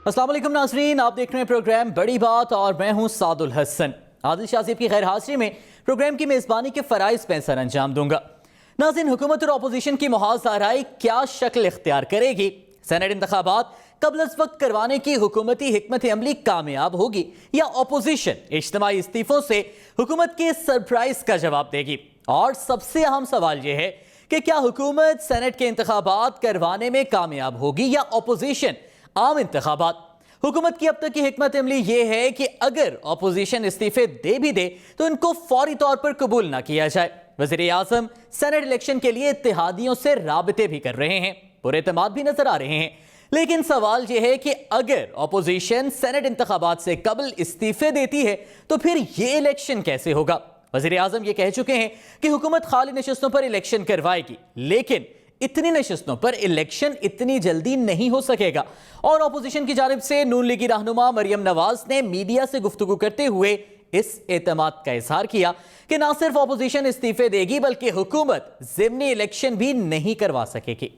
अस्सलाम वालेकुम नाज़रीन, आप देख रहे हैं प्रोग्राम बड़ी बात और मैं हूं सादुल हसन। आदिल शाज़िब की गैर हाजिरी में प्रोग्राम की मेज़बानी के फ़राइज़ पे सर अंजाम दूंगा। नाज़रीन, हुकूमत और अपोजिशन की मुहाज़ाराई क्या शक्ल इख्तियार करेगी? सेनेट इंतखाबात कबल अज़ वक्त करवाने की हुकूमती हिकमत अमली कामयाब होगी या अपोजिशन इज्तिमाई इस्तीफ़ों से हुकूमत के सरप्राइज का जवाब देगी? और सबसे अहम सवाल यह है कि क्या हुकूमत सेनेट के इंतखाबात करवाने में कामयाब होगी या अपोजिशन आम इंतखाबात? हुकूमत की अब तक की हिकमत अमली यह है कि अगर अपोजिशन इस्तीफे दे भी दे तो इनको फौरी तौर पर कबूल ना किया जाए। वज़ीर आज़म सेनेट इलेक्शन के लिए इत्तेहादियों से राबते भी कर रहे हैं, पुरएतमाद भी नजर आ रहे हैं। लेकिन सवाल यह है कि अगर अपोजिशन सेनेट इंतखाबात से कबल इस्तीफे देती है तो फिर यह इलेक्शन कैसे होगा? वज़ीर आज़म ये कह चुके हैं कि हुकूमत खाली नशस्तों पर इलेक्शन करवाएगी, लेकिन इतनी नशस्तों पर इलेक्शन इतनी जल्दी नहीं हो सकेगा। और अपोजिशन की जानिब से नून लीगी रहनुमा मरियम नवाज ने मीडिया से गुफ्तगू करते हुए इस एतमाद का इजहार किया कि ना सिर्फ अपोजिशन इस्तीफे देगी बल्कि हुकूमत ज़िमनी इलेक्शन भी नहीं करवा सकेगी।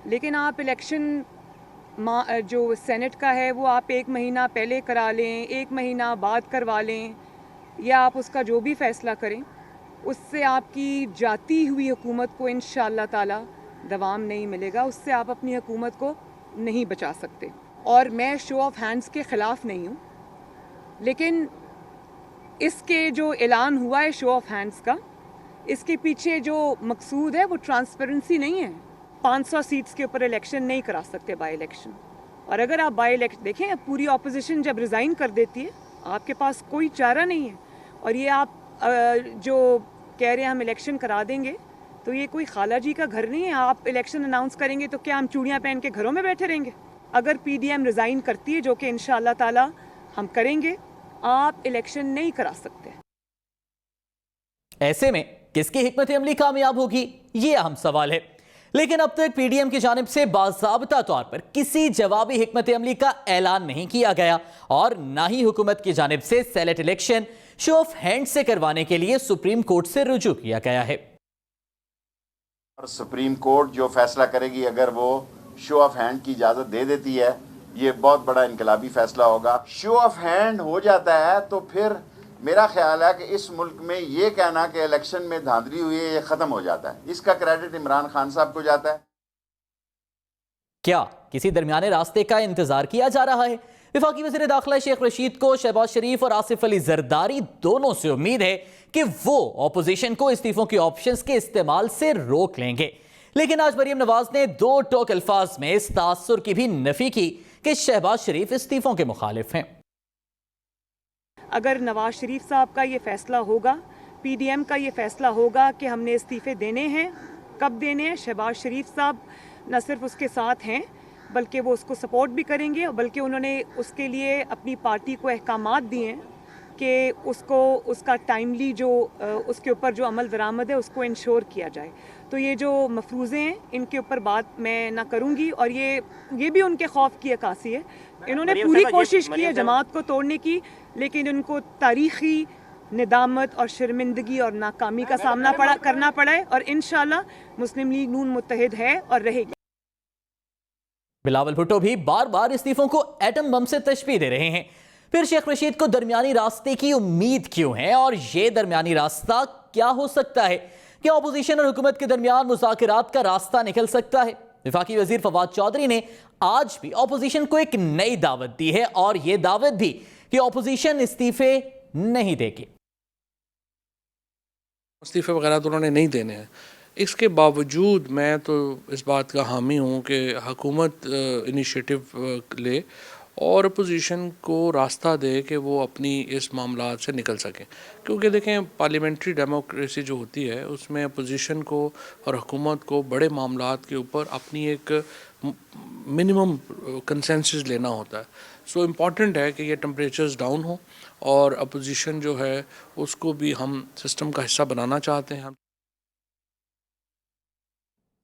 लेकिन आप इलेक्शन जो सेनेट का है वो आप 1 महीना पहले करा लें, 1 महीना बाद करवा लें, या आप उसका जो भी फैसला करें, उससे आपकी जाती हुई हुकूमत को इंशाअल्लाह ताला दवाम नहीं मिलेगा। उससे आप अपनी हुकूमत को नहीं बचा सकते। और मैं शो ऑफ हैंड्स के ख़िलाफ़ नहीं हूँ, लेकिन इसके जो ऐलान हुआ है शो ऑफ हैंड्स का, इसके पीछे जो मकसूद है वो ट्रांसपेरेंसी नहीं है। 500 सीट्स के ऊपर इलेक्शन नहीं करा सकते बाई इलेक्शन। और अगर आप बाई इलेक्शन देखें, पूरी अपोजिशन जब रिज़ाइन कर देती है आपके पास कोई चारा नहीं है। और ये आप जो कह रहे हैं हम इलेक्शन करा देंगे, तो ये कोई खाला जी का घर नहीं है। आप इलेक्शन अनाउंस करेंगे तो क्या हम चूड़ियाँ पहन के घरों में बैठे रहेंगे? अगर पीडीएम रिज़ाइन करती है, जो कि इंशाअल्लाह ताला हम करेंगे, आप इलेक्शन नहीं करा सकते। ऐसे में किसकी हिकमत अमली कामयाब होगी, ये अहम सवाल है। लेकिन अब तक पीडीएम की जानिब से बाज़ाब्ता तौर पर किसी जवाबी हिकमत अमली का ऐलान नहीं किया गया और ना ही हुकूमत की जानिब से senate election show off hand से करवाने के लिए सुप्रीम कोर्ट से रुजू किया गया है। और सुप्रीम कोर्ट जो फैसला करेगी, अगर वो शो ऑफ हैंड की इजाज़त दे देती है, ये बहुत बड़ा इनकलाबी फैसला होगा। शो ऑफ हैंड हो जाता है तो फिर मेरा ख्याल है कि इस मुल्क में ये कहना कि इलेक्शन में धांधली हुई है, ये ख़त्म हो जाता है। इसका क्रेडिट इमरान खान साहब को जाता है। क्या किसी दरमियाने रास्ते का इंतजार किया जा रहा है? वफाकी वज़ीर दाखिला शेख रशीद को शहबाज शरीफ और आसिफ अली जरदारी दोनों से उम्मीद है कि वो अपोजिशन को इस्तीफों के ऑप्शंस के इस्तेमाल से रोक लेंगे। लेकिन आज मरियम नवाज ने दो टोक अल्फाज में इस तासुर की भी नफी की कि शहबाज शरीफ इस्तीफों के मुखालिफ हैं। अगर नवाज शरीफ साहब का ये फैसला होगा, पीडीएम का ये फैसला होगा कि हमने इस्तीफे देने हैं, कब देने हैं, शहबाज शरीफ साहब न सिर्फ उसके साथ हैं बल्कि वो उसको सपोर्ट भी करेंगे, बल्कि उन्होंने उसके लिए अपनी पार्टी को अहकामात दिए हैं कि उसको उसका टाइमली जो उसके ऊपर जो अमल दरामद है उसको इंश्योर किया जाए। तो ये जो मफरूज़े हैं इनके ऊपर बात मैं ना करूँगी, और ये भी उनके खौफ की अक्कासी है। इन्होंने पूरी कोशिश की है जमात को तोड़ने की, लेकिन उनको तारीख़ी निदामत और शर्मिंदगी और नाकामी का सामना करना पड़ा है। और इंशाअल्लाह मुस्लिम लीग नून मुत्तहिद है और रहेगी। बिलावल भुट्टो भी बार बार इस्तीफों को एटम बम से तशबीह दे रहे हैं। फिर शेख रशीद को दरमियानी रास्ते की उम्मीद क्यों है और ये दरमियानी रास्ता क्या हो सकता है? क्या अपोजिशन और हुकूमत के दरमियान मुज़ाकरात का रास्ता निकल सकता है? वफाकी वजीर फवाद चौधरी ने आज भी अपोजिशन को एक नई दावत दी है और यह दावत भी कि अपोजिशन इस्तीफे नहीं देगी। इस्तीफे वगैरह तो उन्होंने नहीं देने हैं। इसके बावजूद मैं तो इस बात का हामी हूँ कि हुकूमत इनिशिएटिव ले और अपोजिशन को रास्ता दे कि वो अपनी इस मामलात से निकल सकें। क्योंकि देखें, पार्लियामेंट्री डेमोक्रेसी जो होती है उसमें अपोजिशन को और हुकूमत को बड़े मामलात के ऊपर अपनी एक मिनिमम कंसेंसस लेना होता है। सो इम्पॉर्टेंट है कि ये टेम्परेचर्स डाउन हो और अपोजिशन जो है उसको भी हम सिस्टम का हिस्सा बनाना चाहते हैं।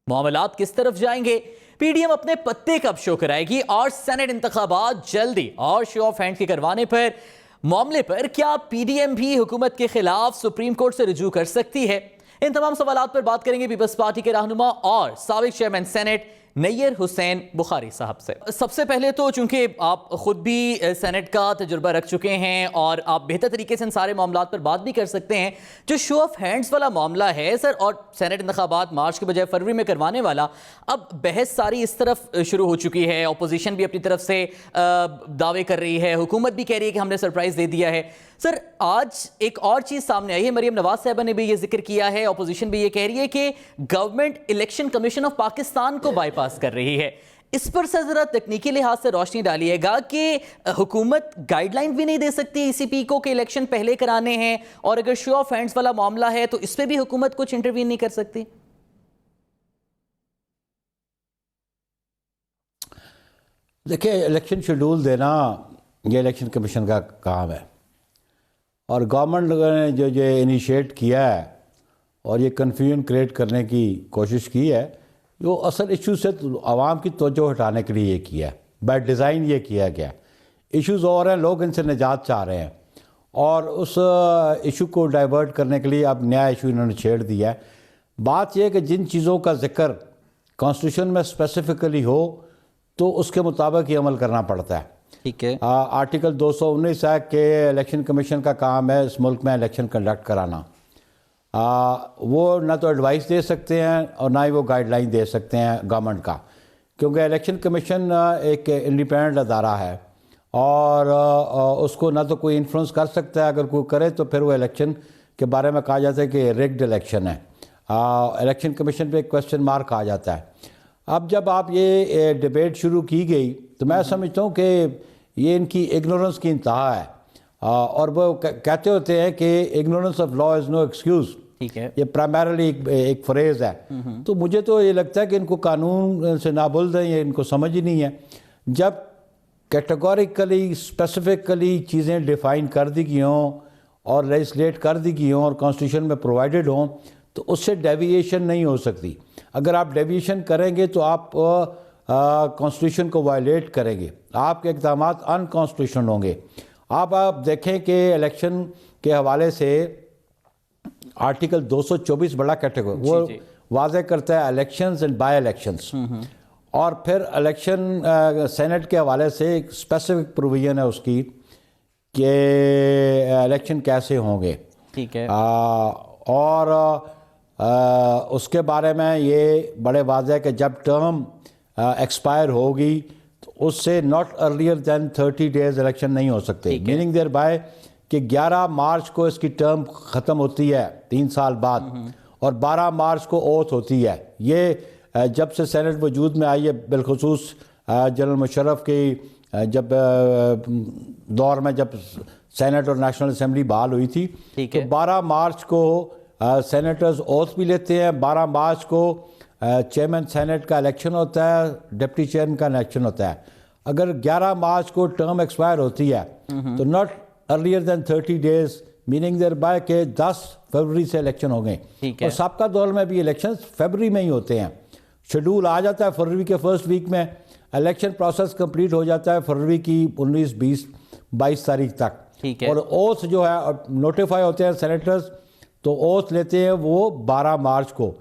मामलात किस तरफ जाएंगे? पीडीएम अपने पत्ते कब शो कराएगी और सेनेट इंतखाबात जल्दी और शो ऑफ हैंड के करवाने पर मामले पर क्या पीडीएम भी हुकूमत के खिलाफ सुप्रीम कोर्ट से रुजू कर सकती है? इन तमाम सवालात पर बात करेंगे पीपल्स पार्टी के रहनुमा और साबिक चेयरमैन सेनेट नैयर हुसैन बुखारी साहब से। सबसे पहले तो चूंकि आप खुद भी सेनेट का तजुर्बा रख चुके हैं और आप बेहतर तरीके से इन सारे मामलों पर बात भी कर सकते हैं, जो शो ऑफ हैंड्स वाला मामला है सर, और सेनेट इंतखाबात मार्च के बजाय फरवरी में करवाने वाला, अब बहस सारी इस तरफ शुरू हो चुकी है। अपोजिशन भी अपनी तरफ से दावे कर रही है, हुकूमत भी कह रही है कि हमने सरप्राइज दे दिया है। सर, आज एक और चीज सामने आई है, मरियम नवाज साहबा ने भी ये जिक्र किया है, अपोजिशन भी ये कह रही है कि government election commission of Pakistan को बाईपास कर रही है। इस पर सर जरा तकनीकी लिहाज से रोशनी डालिएगा कि हुकूमत गाइडलाइन भी नहीं दे सकती ईसीपी को कि इलेक्शन पहले कराने हैं, और अगर शो ऑफ हैंड्स वाला मामला है तो इस पर भी हुकूमत कुछ इंटरवीन नहीं कर सकती। देखिए, इलेक्शन शेड्यूल देना ये इलेक्शन कमीशन का काम है, और गवर्नमेंट ने जो इनिशिएट किया है और ये कन्फ्यूजन क्रिएट करने की कोशिश की है, जो असल इशू से आवाम की तवज्जो हटाने के लिए ये किया है, बाय डिज़ाइन ये किया गया। इश्यूज़ और हैं, लोग इनसे निजात चाह रहे हैं, और उस इशू को डाइवर्ट करने के लिए अब नया इशू इन्होंने छेड़ दिया है। बात यह है कि जिन चीज़ों का जिक्र कॉन्स्टिट्यूशन में स्पेसिफिकली हो तो उसके मुताबिक ही अमल करना पड़ता है। ठीक है। आर्टिकल 219 है कि इलेक्शन कमीशन का काम है इस मुल्क में इलेक्शन कंडक्ट कराना। वो ना तो एडवाइस दे सकते हैं और ना ही वो गाइडलाइन दे सकते हैं गवर्नमेंट का, क्योंकि इलेक्शन कमीशन एक इंडिपेंडेंट अदारा है, और उसको ना तो कोई इन्फ्लुएंस कर सकता है, अगर कोई करे तो फिर वो इलेक्शन के बारे में कहा जाता है कि रिग्ड इलेक्शन है, इलेक्शन कमीशन पे क्वेश्चन मार्क आ जाता है। अब जब आप ये डिबेट शुरू की गई तो मैं समझता हूँ कि ये इनकी इग्नोरेंस की इंतहा है, और वो कहते होते हैं कि ignorance of law is no excuse. ठीक है। ये प्राइमरली एक फ्रेज़ है। तो मुझे तो ये लगता है कि इनको कानून से नाबुल्द है, ये इनको समझ ही नहीं है। जब कैटेगोरिकली स्पेसिफिकली चीज़ें डिफ़ाइन कर दी गई हों और लेजिस्लेट कर दी गई हों और कॉन्स्टिट्यूशन में प्रोवाइडेड हों, तो उससे डेविएशन नहीं हो सकती। अगर आप डेविएशन करेंगे तो आप कॉन्स्टिट्यूशन को वायलेट करेंगे, आपके इक़दाम अनकॉन्स्टिट्यूशनल होंगे। आप देखें कि इलेक्शन के हवाले से आर्टिकल 224 बड़ा कैटेगरी वो वाज़े करता है इलेक्शंस एंड बाय इलेक्शंस, और फिर इलेक्शन सेनेट के हवाले से एक स्पेसिफिक प्रोविजन है उसकी कि इलेक्शन कैसे होंगे। ठीक है। और उसके बारे में ये बड़े वाज़े है कि जब टर्म एक्सपायर होगी तो उससे not earlier than 30 days election नहीं हो सकते। मीनिंग देयर बाय कि 11 मार्च को इसकी टर्म ख़त्म होती है 3 साल बाद, और 12 मार्च को ओथ होती है। ये जब से सेनेट वजूद में आई है, बिलखुसूस जनरल मुशर्रफ की जब दौर में जब सेनेट और नेशनल असम्बली बहाल हुई थी, तो 12 मार्च को सेनेटर्स ओथ भी लेते हैं। 12 मार्च को चेयरमैन सेनेट का इलेक्शन होता है, डिप्टी चेयरमैन का इलेक्शन होता है। अगर 11 मार्च को टर्म एक्सपायर होती है तो not earlier than 30 days, meaning thereby के 10 फरवरी से इलेक्शन हो गए। और सबका दौर में भी इलेक्शन फरवरी में ही होते हैं। शेड्यूल आ जाता है फरवरी के फर्स्ट वीक में, इलेक्शन प्रोसेस कंप्लीट हो जाता है फरवरी की 19, 20, 22 तारीख तक। और ओथ जो है नोटिफाई होते हैं सेनेटर्स, तो ओथ लेते हैं वो 12 मार्च को।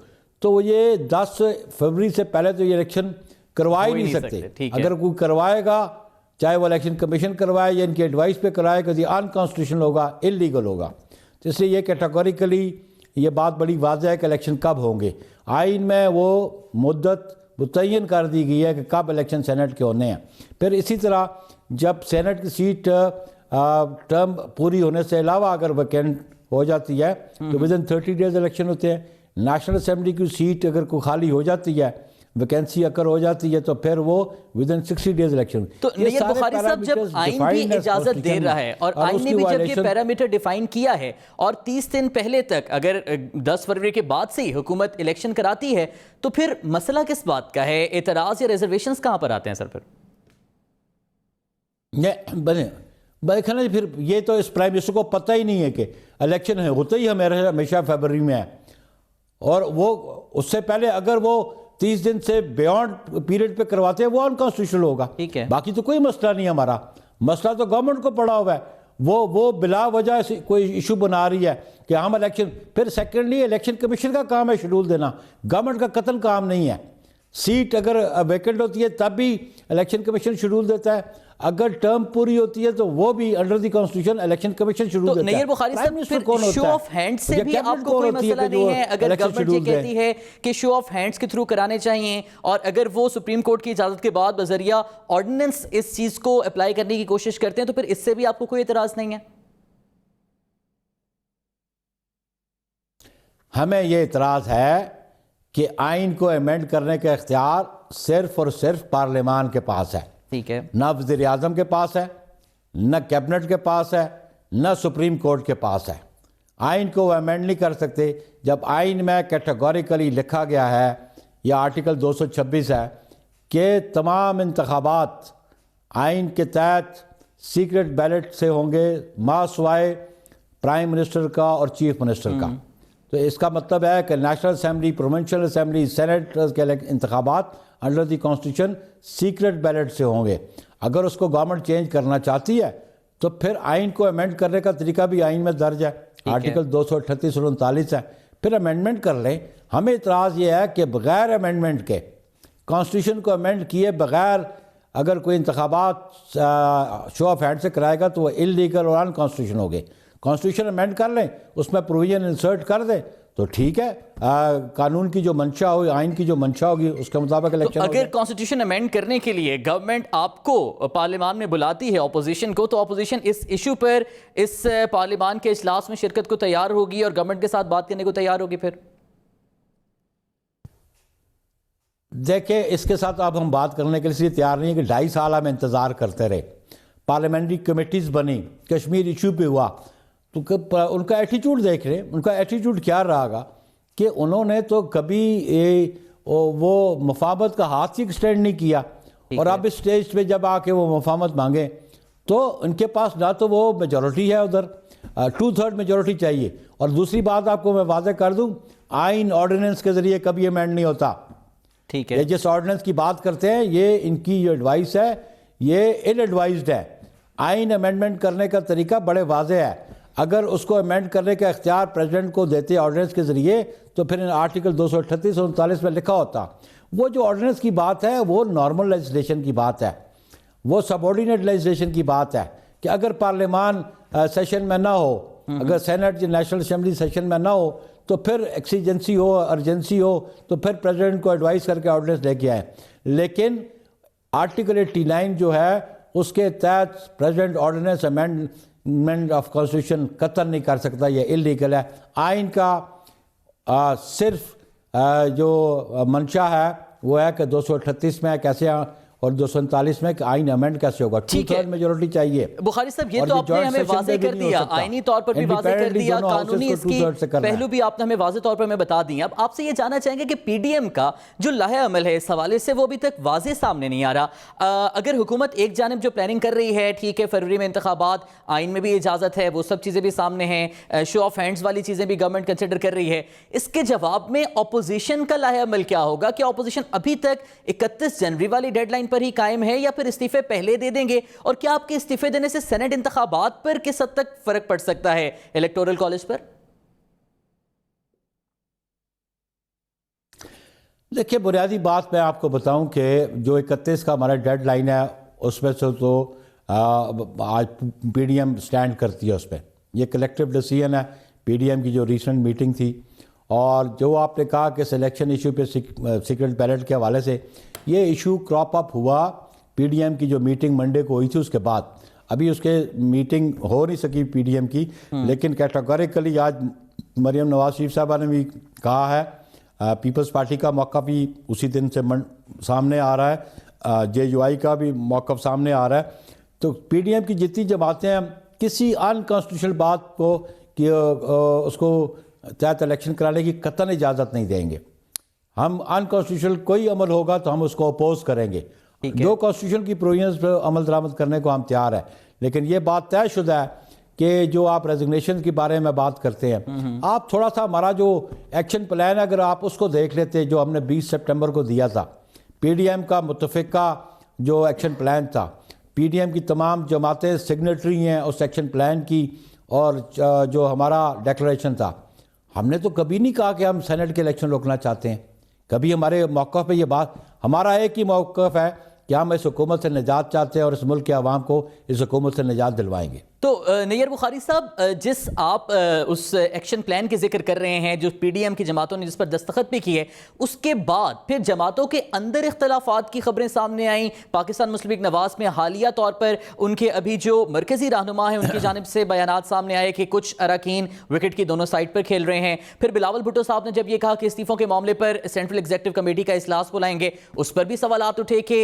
तो ये 10 फरवरी से पहले तो ये इलेक्शन करवा ही नहीं सकते। अगर कोई करवाएगा, चाहे वो इलेक्शन कमीशन करवाए या इनकी एडवाइस पे कराए, कभी अनकॉन्स्टिट्यूशनल होगा, इलीगल होगा। तो इसलिए ये कैटेगोरिकली ये बात बड़ी वाज़ेह है कि इलेक्शन कब होंगे। आइन में वो मुद्दत मुतय्यन कर दी गई है कि कब इलेक्शन सेनेट के होने हैं। फिर इसी तरह जब सेनेट की सीट टर्म पूरी होने से अलावा अगर वैकेंट हो जाती है तो विदिन 30 डेज इलेक्शन होते हैं। नेशनल असम्बली की सीट अगर कोई खाली हो जाती है, वैकेंसी अगर हो जाती है, तो फिर वो विदिन 60 डेज इलेक्शन। तो नैयर बुखारी साहब, जब आइन भी इजाजत दे रहा है और आइन ने भी जब ये पैरामीटर डिफाइन किया है, और 30 दिन पहले तक अगर 10 फरवरी के बाद से ही हुकूमत इलेक्शन कराती है, तो फिर मसला किस बात का है? एतराज या रिजर्वेशंस कहाँ पर आते हैं सर? फिर बने फिर ये तो इस प्राइम मिनिस्टर को पता ही नहीं है कि इलेक्शन है होते ही हमेशा फरवरी में है, और वो उससे पहले अगर वो 30 दिन से बियॉन्ड पीरियड पे करवाते हैं वो अनकॉन्स्टिट्यूशनल होगा। ठीक है। बाकी तो कोई मसला नहीं है हमारा, मसला तो गवर्नमेंट को पड़ा हुआ है। वो बिला वजह से कोई इशू बना रही है कि हम इलेक्शन। फिर सेकेंडली इलेक्शन कमीशन का काम है शेड्यूल देना, गवर्नमेंट का कत्ल काम नहीं है। सीट अगर वैकेंट होती है तब भी इलेक्शन कमीशन शेड्यूल देता है, अगर टर्म पूरी होती है तो वो भी under the constitution election commission schedule तो देता है। नैयर बुखारी प्राइम साहब, मिनिस्टर कौन फिर शो होता है? ऑफ हैंड से या भी कैबिनेट आपको कौन कोई होती है मसला कि नहीं जो है? अगर इलेक्शन गवर्नमेंट ये शेड्यूल दे? कहती है कि शो ऑफ हैंड्स के थ्रू कराने चाहिए और अगर वो सुप्रीम कोर्ट की इजाजत के बाद बजरिया ऑर्डिनेंस इस चीज को अप्लाई करने की कोशिश करते हैं तो फिर इससे भी आपको कोई एतराज नहीं है? हमें ये इतराज़ है कि आइन को अमेंड करने का इख्तियार सिर्फ और सिर्फ पार्लियामान के पास है, ठीक है, न वज़ीर आज़म के पास है, न कैबिनेट के पास है, न सुप्रीम कोर्ट के पास है। आइन को वो अमेंड नहीं कर सकते। जब आइन में कैटेगोरिकली लिखा गया है या आर्टिकल 226 है कि तमाम इंतखाबात आइन के तहत सीक्रेट बैलेट से होंगे मासवाए प्राइम मिनिस्टर का और चीफ मिनिस्टर का, तो इसका मतलब है कि national assembly, provincial assembly, senate के इंतखाबात under the constitution secret ballot से होंगे। अगर उसको गवर्नमेंट चेंज करना चाहती है तो फिर आइन को अमेंड करने का तरीका भी आइन में दर्ज है, आर्टिकल 238 और 39 है, फिर अमेंडमेंट कर लें। हमें इतराज़ ये है कि बग़ैर अमेंडमेंट के कॉन्स्टिट्यूशन को अमेंड किए बग़ैर अगर कोई इंतखाबात शो ऑफ हैंड से कराएगा तो वो इलीगल और अनकॉन्स्टिट्यूशन हो गए। कॉन्स्टिट्यूशन अमेंड कर लें, उसमें प्रोविजन इंसर्ट कर दें तो ठीक है, कानून की जो मंशा हो, आइन की जो मंशा होगी उसके मुताबिक इलेक्शन तो अगर कॉन्स्टिट्यूशन अमेंड करने के लिए गवर्नमेंट आपको पार्लियामान में बुलाती है ऑपोजिशन को, तो ऑपोजिशन इस इशू पर इस पार्लियामान के इजलास में शिरकत को तैयार होगी और गवर्नमेंट के साथ बात करने को तैयार होगी? फिर देखिए, इसके साथ अब हम बात करने के लिए तैयार नहीं है कि 2.5 साल हम इंतज़ार करते रहे। पार्लियामेंट्री कमेटीज़ बनी, कश्मीर इशू पे हुआ, तो उनका एटीट्यूड देख रहे हैं। उनका एटीट्यूड क्या रहा कि उन्होंने तो कभी वो मुफाहमत का हाथ ही एक्सटेंड नहीं किया, और अब इस स्टेज पे जब आके वो मुफाहमत मांगे तो उनके पास ना तो वो मेजॉरिटी है, उधर 2/3 मेजॉरिटी चाहिए। और दूसरी बात आपको मैं वाज़ेह कर दूं, आइन ऑर्डिनेंस के ज़रिए कभी अमेंड नहीं होता। ठीक ये है, जिस ऑर्डिनेंस की बात करते हैं, ये इनकी जो एडवाइस है ये इनएडवाइज्ड है। आइन अमेंडमेंट करने का तरीका बड़े वाज़ेह है। अगर उसको अमेंड करने का इख्तियार प्रेसिडेंट को देते ऑर्डिनेंस के ज़रिए तो फिर आर्टिकल 238 और 39 में लिखा होता। वो जो ऑर्डिनेंस की बात है वो नॉर्मल लेजिस्लेशन की बात है, वो सबऑर्डिनेट लेजिस्लेशन की बात है कि अगर पार्लियामान सेशन में ना हो, अगर सेनेट या नेशनल असम्बली सेशन में ना हो तो फिर एक्सीजेंसी हो, अर्जेंसी हो तो फिर प्रेसिडेंट को एडवाइस करके ऑर्डिनेंस लेके आए। लेकिन आर्टिकल 89 जो है उसके तहत president ordinance amendment of constitution कतई नहीं कर सकता, ये इलीगल है। आइन का सिर्फ जो मंशा है वो है कि 238 में कैसे और 239 में आइन अमेंड कैसे होगा, 2/3 मेजोरिटी चाहिए। बुखारी साहब, ये तो आपने हमें वाज़ेह कर दिया, आईनी तौर पर भी वाज़ेह कर दिया, कानूनी इसकी पहलू भी आपने हमें वाज़ेह तौर पर हमें बता दी। अब आपसे ये जानना चाहेंगे कि पीडीएम का जो लाहे अमल है इस हवाले से वो अभी तक वाज़ेह सामने नहीं आ रहा। अगर हुकूमत एक जानिब जो प्लानिंग कर रही है, ठीक है, फरवरी में इंतखाबात, आइन में भी इजाज़त है, वो सब चीज़ें भी सामने हैं, शो ऑफ हैंड्स वाली चीज़ें भी गवर्नमेंट कंसिडर कर रही है, इसके जवाब में अपोजिशन का लाहे अमल क्या होगा? क्या अपोजिशन अभी तक 31 जनवरी वाली डेडलाइन पर ही कायम है या फिर इस्तीफे पहले दे देंगे? और क्या आपके इस्तीफे देने से सेनेट इंतखाबात पर किस हद तक फर्क पड़ सकता है, इलेक्टोरल कॉलेज पर? देखिए, बुनियादी बात मैं आपको बताऊं कि जो 31 का हमारा डेडलाइन है उसमें से तो आज पीडीएम स्टैंड करती है उस पर। यह कलेक्टिव डिसीजन है पीडीएम की जो रिसेंट मीटिंग थी, और जो आपने कहा कि सिलेक्शन इशू पे सीक्रेट बैलेट के हवाले से ये इशू क्रॉप अप हुआ पीडीएम की जो मीटिंग मंडे को हुई थी उसके बाद। अभी उसके मीटिंग हो नहीं सकी पीडीएम की, लेकिन कैटेगोरिकली आज मरियम नवाज शरीफ साहबा ने भी कहा है, पीपल्स पार्टी का मौक़िफ़ भी उसी दिन से सामने आ रहा है, जेयूआई का भी मौक़िफ़ सामने आ रहा है। तो पीडीएम की जितनी जमातें हैं किसी अनकॉन्स्टिट्यूशनल बात को कि उसको तहत इलेक्शन कराने की कतई इजाज़त नहीं देंगे। हम अनकॉन्स्टिट्यूशनल कोई अमल होगा तो हम उसको अपोज करेंगे। जो कॉन्स्टिट्यूशन की प्रोविजंस पर अमल दरामद करने को हम तैयार है, लेकिन ये बात तयशुदा है कि जो आप रेजिग्नेशन के बारे में बात करते हैं, आप थोड़ा सा हमारा जो एक्शन प्लान है अगर आप उसको देख लेते जो हमने 20 सितंबर को दिया था, पीडीएम का मुतफ़िका जो एक्शन प्लान था, पीडीएम की तमाम जमातें सिग्नेटरी हैं उस एक्शन प्लान की, और जो हमारा डिक्लेरेशन था, हमने तो कभी नहीं कहा कि हम सेनेट के इलेक्शन रोकना चाहते हैं। कभी हमारे मौक़िफ़ पे ये बात, हमारा एक ही मौक़िफ़ है कि हम इस हुकूमत से निजात चाहते हैं और इस मुल्क के अवाम को इस हुकूमत से निजात दिलवाएंगे। तो नैयर बुखारी साहब, जिस आप उस एक्शन प्लान के जिक्र कर रहे हैं जो पीडीएम की जमातों ने जिस पर दस्तखत भी किए, उसके बाद फिर जमातों के अंदर इख्तलाफात की खबरें सामने आई। पाकिस्तान मुस्लिम लीग नवाज में हालिया तौर पर उनके अभी जो मरकजी रहनुमा है उनकी जानिब से बयानात सामने आए कि कुछ अरकान विकेट की दोनों साइड पर खेल रहे हैं। फिर बिलावल भुट्टो साहब ने जब ये कहा कि इस्तीफों के मामले पर सेंट्रल एग्जीक्यूटिव कमेटी का इजलास बुलाएंगे, उस पर भी सवालात उठे कि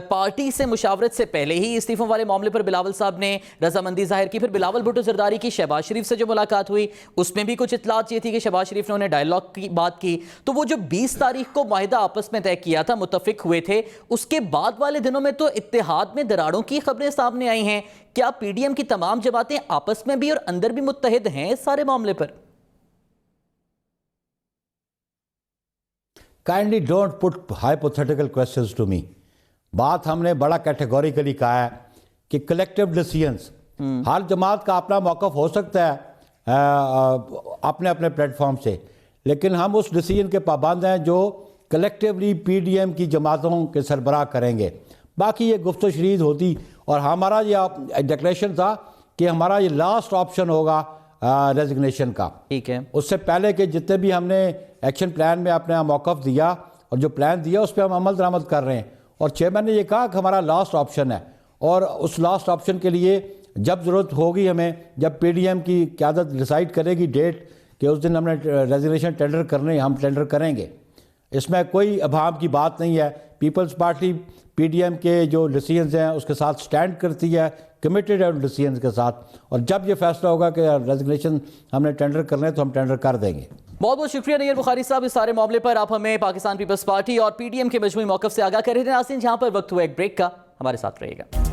पार्टी से मुशावरत से पहले ही इस्तीफों वाले मामले पर बिलावल साहब ने रजामंदी जाहिर की। फिर बिलावल भुट्टो जरदारी की शहबाज शरीफ से जो मुलाकात हुई उसमें भी कुछ इतलात ये थी कि शहबाज शरीफ ने उन्हें डायलॉग की बात की। तो वो जो 20 तारीख को मुआहिदा आपस में तय किया था, मुत्तफिक हुए थे, उसके बाद वाले दिनों में तो इत्तेहाद में दरारों की खबरें सामने आई हैं। क्या पीडीएम की तमाम जमातें आपस में भी और अंदर भी मुत्तहिद हैं इस सारे मामले पर? Kindly don't put hypothetical questions to me. बात हमने बड़ा कैटेगोरिकली कहा है कि कलेक्टिव डिसीजंस, हर जमात का अपना मौक़िफ़ हो सकता है अपने अपने प्लेटफॉर्म से, लेकिन हम उस डिसीजन के पाबंद हैं जो कलेक्टिवली पीडीएम की जमातों के सरबराह करेंगे। बाकी ये गुफ्त शरीद होती, और हमारा ये डिक्लेरेशन था कि हमारा ये लास्ट ऑप्शन होगा रेजिग्नेशन का। ठीक है, उससे पहले कि जितने भी हमने एक्शन प्लान में अपना मौक़िफ़ दिया और जो प्लान दिया उस पर हम अमल दरामद कर रहे हैं, और चेयरमैन ने ये कहा कि हमारा लास्ट ऑप्शन है, और उस लास्ट ऑप्शन के लिए जब ज़रूरत होगी हमें, जब पीडीएम की क़यादत डिसाइड करेगी डेट कि उस दिन हमने रेजिग्नेशन टेंडर करने, हम टेंडर करेंगे। इसमें कोई अभाव की बात नहीं है। पीपल्स पार्टी पीडीएम के जो डिसीजंस हैं उसके साथ स्टैंड करती है, कमिटेड है उन डिसीजंस के साथ, और जब ये फैसला होगा कि रेजिग्नेशन हमने टेंडर करना है तो हम टेंडर कर देंगे। बहुत बहुत शुक्रिया नैयर बुखारी साहब, इस सारे मामले पर आप हमें पाकिस्तान पीपल्स पार्टी और पीडीएम के मजमूई मौक़िफ़ से आगाह कर रहे थे। नाज़रीन, जहां पर वक्त हुआ एक ब्रेक का, हमारे साथ रहिएगा।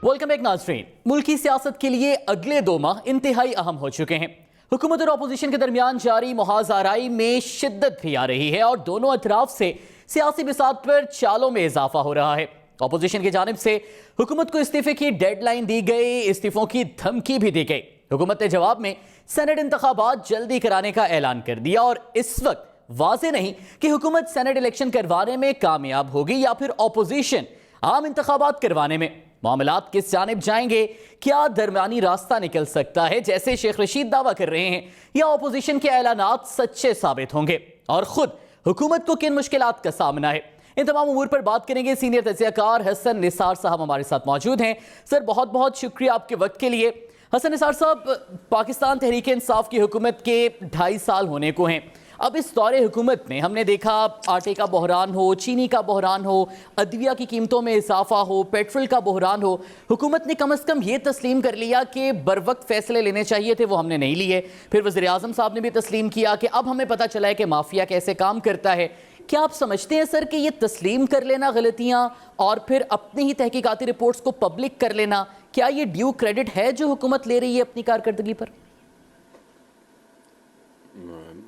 वेलकम बैक नाज़रीन। मुल्क की सियासत के लिए अगले 2 माह इंतहाई अहम हो चुके हैं। हुकूमत और अपोजिशन के दरमियान जारी मुहाज़ाराई में शिद्दत भी आ रही है और दोनों अतराफ से सियासी बिसात पर चालों में इजाफा हो रहा है। अपोजिशन की जानिब से हुकूमत को इस्तीफे की डेडलाइन दी गई, इस्तीफों की धमकी भी दी गई। हुकूमत ने जवाब में सेनेट इंतखाबात जल्दी कराने का ऐलान कर दिया, और इस वक्त वाज़ेह नहीं कि हुकूमत सेनेट इलेक्शन करवाने में कामयाब होगी या फिर अपोजिशन आम इंतखाबात करवाने में। मामलात किस जानिब जाएंगे, क्या दरमियानी रास्ता निकल सकता है जैसे शेख रशीद दावा कर रहे हैं, या अपोजिशन के ऐलानात सच्चे साबित होंगे और खुद हुकूमत को किन मुश्किलात का सामना है? इन तमाम उमूर पर बात करेंगे। सीनियर तज्ज़ियाकार हसन निसार साहब हमारे साथ मौजूद हैं। सर, बहुत बहुत शुक्रिया आपके वक्त के लिए। हसन निसार साहब, पाकिस्तान तहरीक इंसाफ की हुकूमत के 2.5 साल होने को हैं। अब इस दौरे हुकूमत में हमने देखा आटे का बहरान हो, चीनी का बहरान हो, अदविया की कीमतों में इजाफा हो, पेट्रोल का बहरान हो, हुकूमत ने कम अज़ कम ये तस्लीम कर लिया कि बर वक्त फैसले लेने चाहिए थे, वो हमने नहीं लिए। फिर वज़ीर आज़म साहब ने भी तस्लीम किया कि अब हमें पता चला है कि माफिया कैसे काम करता है। क्या आप समझते हैं सर कि ये तस्लीम कर लेना गलतियाँ और फिर अपनी ही तहकीकाती रिपोर्ट्स को पब्लिक कर लेना, क्या ये ड्यू क्रेडिट है जो हुकूमत ले रही है अपनी कारकर्दगी पर?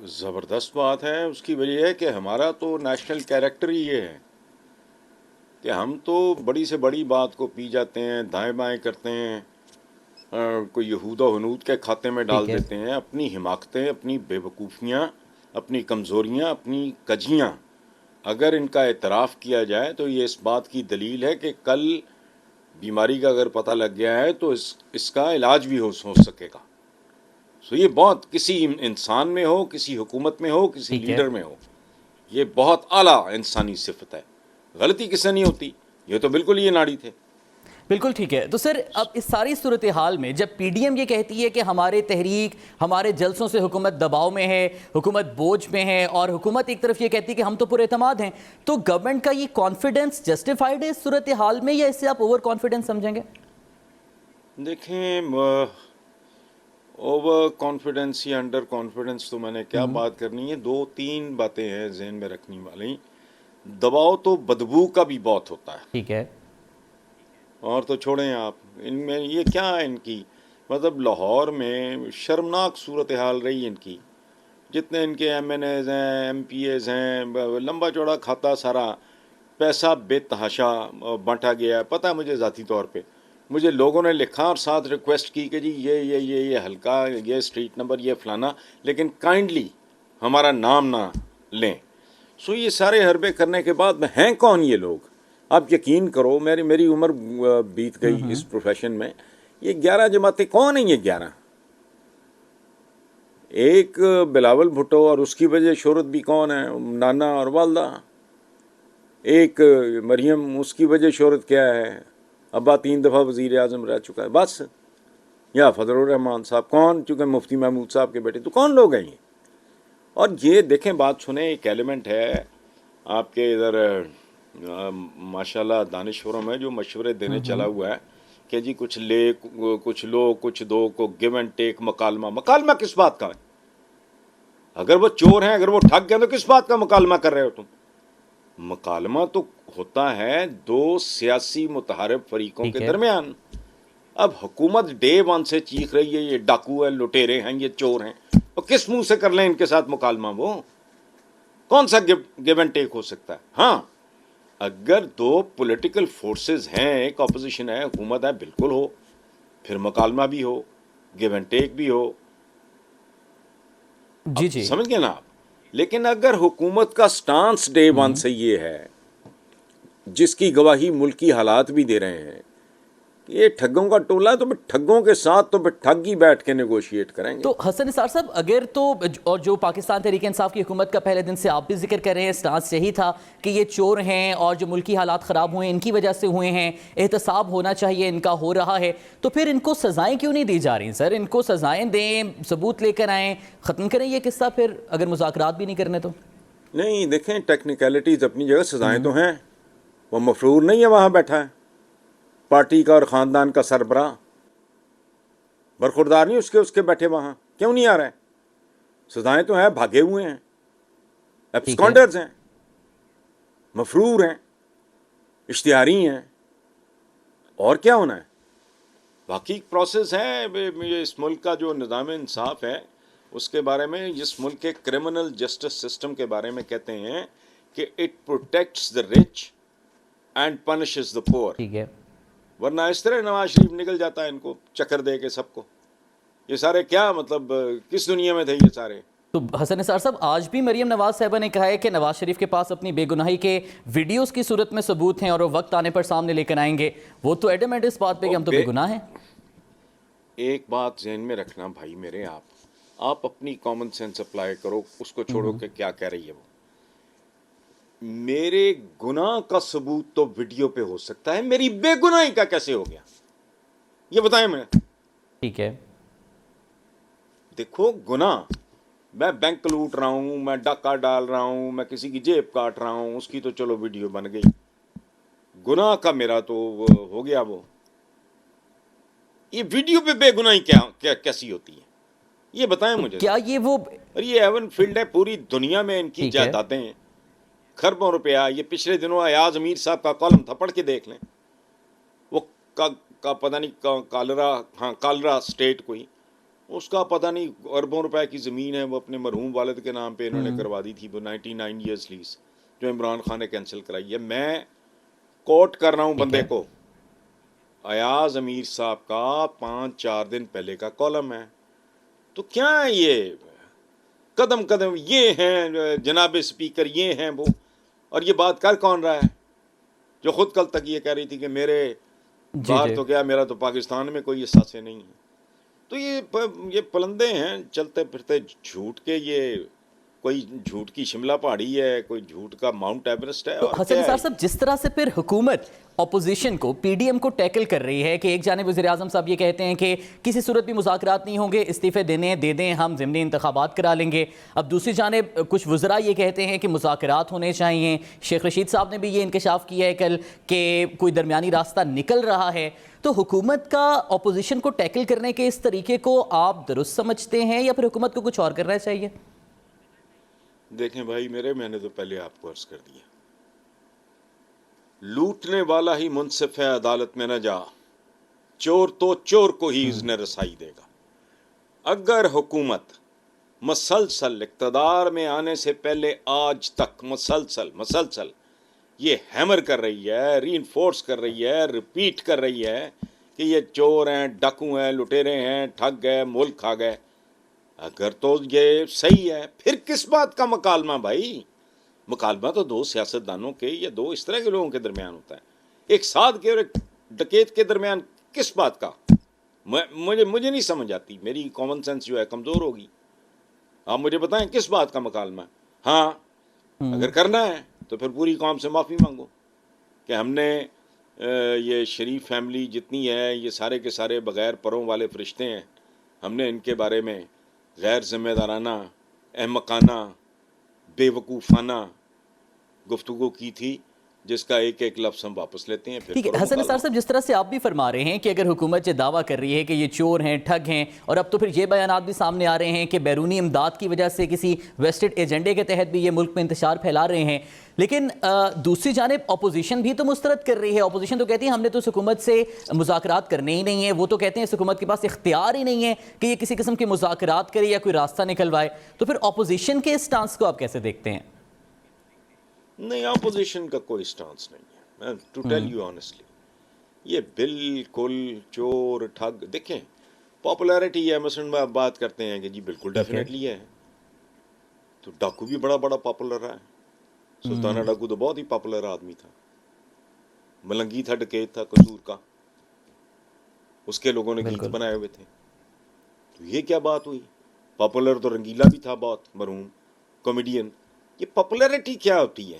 ज़बरदस्त बात है। उसकी वजह है कि हमारा तो नेशनल कैरेक्टर ही ये है कि हम तो बड़ी से बड़ी बात को पी जाते हैं, दाएं बाएं करते हैं, कोई यहूदा हनूद के खाते में डाल देते हैं अपनी हिमाकतें, अपनी बेवकूफ़ियाँ, अपनी कमज़ोरियाँ, अपनी कजियाँ। अगर इनका एतराफ़ किया जाए तो ये इस बात की दलील है कि कल बीमारी का अगर पता लग गया है तो इसका इलाज भी हो सकेगा। सो ये बहुत, किसी इंसान में हो, किसी हुकूमत में हो, किसी लीडर में हो, ये बहुत आला इंसानी सिफत है। गलती किससे नहीं होती, ये तो बिल्कुल ये नाड़ी थे। बिल्कुल ठीक है। तो सर, अब इस सारी सूरत हाल में जब पीडीएम ये कहती है कि हमारे तहरीक, हमारे जलसों से हुकूमत दबाव में है, हुकूमत बोझ में है, और हुकूमत एक तरफ ये कहती है कि हम तो पूरे एतमाद हैं, तो गवर्नमेंट का ये कॉन्फिडेंस जस्टिफाइड है इस सूरत हाल में, या इससे आप ओवर कॉन्फिडेंस समझेंगे? देखें, ओवर कॉन्फिडेंस या अंडर कॉन्फिडेंस तो मैंने क्या बात करनी है, 2-3 बातें हैं जहन में रखने वाली। दबाव तो बदबू का भी बहुत होता है, ठीक है, और तो छोड़ें आप, इनमें ये क्या है इनकी, मतलब लाहौर में शर्मनाक सूरत हाल रही इनकी। जितने इनके MNAs हैं, MPAs हैं, लंबा चौड़ा खाता सारा, पैसा बेतहाशा बांटा गया है। पता है मुझे ज़ाती तौर पे, मुझे लोगों ने लिखा और साथ रिक्वेस्ट की कि जी ये हल्का, ये स्ट्रीट नंबर, ये फलाना, लेकिन काइंडली हमारा नाम ना लें। सो ये सारे हरबे करने के बाद में हैं कौन ये लोग? आप यकीन करो, मेरी उम्र बीत गई इस प्रोफेशन में। ये 11 जमातें कौन हैं? ये 11, एक बिलावल भुट्टो और उसकी वजह शोहरत भी कौन है? नाना और वालदा। एक मरियम, उसकी वजह शोहरत क्या है? अब्बा 3 दफ़ा वज़ीर आज़म रह चुका है, बस। या फजलुर रहमान साहब, कौन? चूँकि मुफ्ती महमूद साहब के बेटे, तो कौन लोग हैं ये? और ये देखें, बात सुने, एक एलिमेंट है आपके इधर माशाल्लाह दानिशवरों में जो मशवरे देने चला हुआ है कि जी कुछ ले, कुछ लो, कुछ दो, को गिव एंड टेक, मकालमा किस बात का है? अगर वो चोर हैं, अगर वो ठग गए, तो किस बात का मुकालमा कर रहे हो तुम? मुकालमा तो होता है दो सियासी मुतहारिब फरीकों के दरमियान। अब हुकूमत डे वन से चीख रही है ये डाकू है, लुटेरे हैं, ये चोर हैं, तो किस मुंह से कर लें इनके साथ मुकालमा? वो कौन सा गिव एंड टेक हो सकता है? हाँ, अगर दो पॉलिटिकल फोर्सेस हैं, एक ऑपोजिशन है, हुकूमत है, बिल्कुल हो, फिर मुकालमा भी हो, गिव एंड टेक भी हो। जी समझ गए ना आप? लेकिन अगर हुकूमत का स्टांस डे वन से ये है, जिसकी गवाही मुल्की हालात भी दे रहे हैं, ये ठगों का टोला है, तो फिर ठगों के साथ तो फिर ठग ही बैठ के नेगोशिएट करेंगे। तो हसन निसार साहब, अगर तो और जो पाकिस्तान तहरीक इंसाफ की हुकूमत का पहले दिन से आप भी जिक्र कर रहे हैं, स्टांस यही था कि ये चोर हैं और जो मुल्की हालात ख़राब हुए हैं इनकी वजह से हुए हैं, एहतसाब होना चाहिए, इनका हो रहा है, तो फिर इनको सज़ाएं क्यों नहीं दी जा रही सर? इनको सज़ाएं दें, सबूत लेकर आएँ, ख़त्म करें ये किस्सा, फिर अगर मुज़ाकरात भी नहीं करने तो। नहीं, देखें, टेक्निकलिटीज़ अपनी जगह, सज़ाएँ तो हैं। वो मफरूर नहीं है वहाँ बैठा है, पार्टी का और ख़ानदान का सरबराह, बरखुरदार नहीं उसके बैठे वहाँ, क्यों नहीं आ रहे हैं? सज़ाएँ तो हैं, भागे हुए हैं, एब्सकॉन्डर्स हैं, मफरूर हैं, इश्तिहारी हैं, और क्या होना है? बाकी प्रोसेस है। इस मुल्क का जो निज़ाम इंसाफ है उसके बारे में, इस मुल्क के क्रिमिनल जस्टिस सिस्टम के बारे में कहते हैं कि it protects the rich and punishes the poor. ठीक है, वरना इस तरह नवाज शरीफ निकल जाता है इनको चक्कर दे के सबको। ये सारे क्या मतलब किस दुनिया में थे ये सारे? तो हसन निसार साहब, आज भी मरियम नवाज साहिबा ने कहा है कि नवाज शरीफ के पास अपनी बेगुनाही के वीडियोस की सूरत में सबूत हैं और वो वक्त आने पर सामने लेकर आएंगे। वो तो एडमेंट इस बात पे कि हम तो बेगुनाह हैं। एक बात ज़हन में रखना भाई मेरे, आप अपनी कॉमन सेंस अप्लाई करो, उसको छोड़ो कि क्या कह रही है वो। मेरे गुनाह का सबूत तो वीडियो पे हो सकता है, मेरी बेगुनाही का कैसे हो गया ये बताएं मैं। ठीक है, देखो, गुनाह, मैं बैंक लूट रहा हूं, मैं डाका डाल रहा हूं, मैं किसी की जेब काट रहा हूं, उसकी तो चलो वीडियो बन गई। गुनाह का मेरा तो हो गया वो। ये वीडियो पे बेगुनाही कैसी होती है ये बताएं मुझे। क्या ये वो, और ये एवन फील्ड है, पूरी दुनिया में इनकी जायदादें खरबों रुपया। ये पिछले दिनों अयाज अमीर साहब का कॉलम था, पढ़ के देख लें। वो का पता नहीं कालरा स्टेट कोई, उसका पता नहीं अरबों रुपए की ज़मीन है, वो अपने मरहूम वालिद के नाम पे इन्होंने करवा दी थी, वो 99 ईयर्स लीज, जो इमरान खान ने कैंसिल कराई है। मैं कोट कर रहा हूँ बंदे को, अयाज अमीर साहब का 5-4 दिन पहले का कॉलम है। तो क्या है ये कदम कदम ये हैं जनाब स्पीकर, ये हैं वो, और ये बात कर कौन रहा है? जो खुद कल तक ये कह रही थी कि मेरे बाहर तो क्या, मेरा तो पाकिस्तान में कोई एहसास नहीं है। तो ये पलंदे हैं चलते फिरते झूठ के, ये कोई झूठ की शिमला पहाड़ी है, कोई झूठ का माउंट एवरेस्ट है। तो हसन निसार साहब, जिस तरह से फिर हुकूमत अपोजिशन को, पीडीएम को टैकल कर रही है कि एक जानिब वज़ीर आज़म साहब ये कहते हैं कि किसी सूरत भी मुज़ाकरात नहीं होंगे, इस्तीफ़े दे दें, हम ज़िमनी इंतखाबात करा लेंगे। अब दूसरी जानिब कुछ वज़रा ये कहते हैं कि मुज़ाकरात होने चाहिए। शेख रशीद साहब ने भी ये इंकशाफ किया है कल कि कोई दरमियानी रास्ता निकल रहा है। तो हुकूमत का अपोजिशन को टैकल करने के इस तरीके को आप दुरुस्त समझते हैं या फिर हुकूमत को कुछ और करना चाहिए? देखें भाई मेरे, मैंने तो पहले आपको अर्ज कर दिया, लूटने वाला ही मुंसिफ है, अदालत में न जा, चोर तो चोर को ही इज़्न रसाई देगा। अगर हुकूमत मसलसल इक़्तिदार में आने से पहले आज तक मसलसल ये हैमर कर रही है, रीइंफोर्स कर रही है, रिपीट कर रही है कि ये चोर हैं, डाकू हैं, लुटेरे हैं, ठग गए, मुल्क खा गए। अगर तो ये सही है फिर किस बात का मुकालमा भाई? मुकालमा तो दो सियासतदानों के या दो इस तरह के लोगों के दरमियान होता है, एक साध के और एक डकैत के दरमियान किस बात का? मुझे नहीं समझ आती, मेरी कॉमन सेंस जो है कमज़ोर होगी। आप मुझे बताएं किस बात का मुकालमा है? हाँ, अगर करना है तो फिर पूरी कौम से माफ़ी मांगो कि हमने ये शरीफ फैमिली जितनी है, ये सारे के सारे बग़ैर परों वाले फरिश्ते हैं, हमने इनके बारे में गैर ज़िम्मेदाराना, अहमकाना, बेवकूफ़ाना गुफ्तगू की थी, जिसका एक एक लफ्ज़ हम वापस लेते हैं। फिर ठीक है हसन निसार साहब, जिस तरह से आप भी फरमा रहे हैं कि अगर हुकूमत ये दावा कर रही है कि ये चोर हैं, ठग हैं, और अब तो फिर ये बयानात भी सामने आ रहे हैं कि बैरूनी इमदाद की वजह से किसी वेस्टेड एजेंडे के तहत भी ये मुल्क में इंतशार फैला रहे हैं, लेकिन दूसरी जानिब अपोजिशन भी तो मुस्तरद कर रही है। अपोजिशन तो कहती है हमने तो इस हुकूमत से मुज़ाकरात करने ही नहीं है। वो तो कहते हैं इस हुकूमत के पास इख्तियार ही नहीं है कि ये किसी किस्म के मुज़ाकरात करे या कोई रास्ता निकलवाए। तो फिर अपोजिशन के स्टांस को आप कैसे देखते हैं? नहीं, अपोजिशन का कोई स्टांस नहीं है, टू टेल यू ऑनेस्टली। ये बिल्कुल चोर ठग, देखें पॉपुलैरिटी है, मसलन बात करते हैं कि जी बिल्कुल डेफिनेटली है, तो डाकू भी बड़ा बड़ा पॉपुलर रहा है। सुल्ताना डाकू तो बहुत ही पॉपुलर आदमी था, मलंगी था, डकैत था, कसूर का, उसके लोगों ने गीत बनाए हुए थे। तो ये क्या बात हुई? पॉपुलर तो रंगीला भी था बहुत, मरहूम कॉमेडियन। ये पॉपुलैरिटी क्या होती है?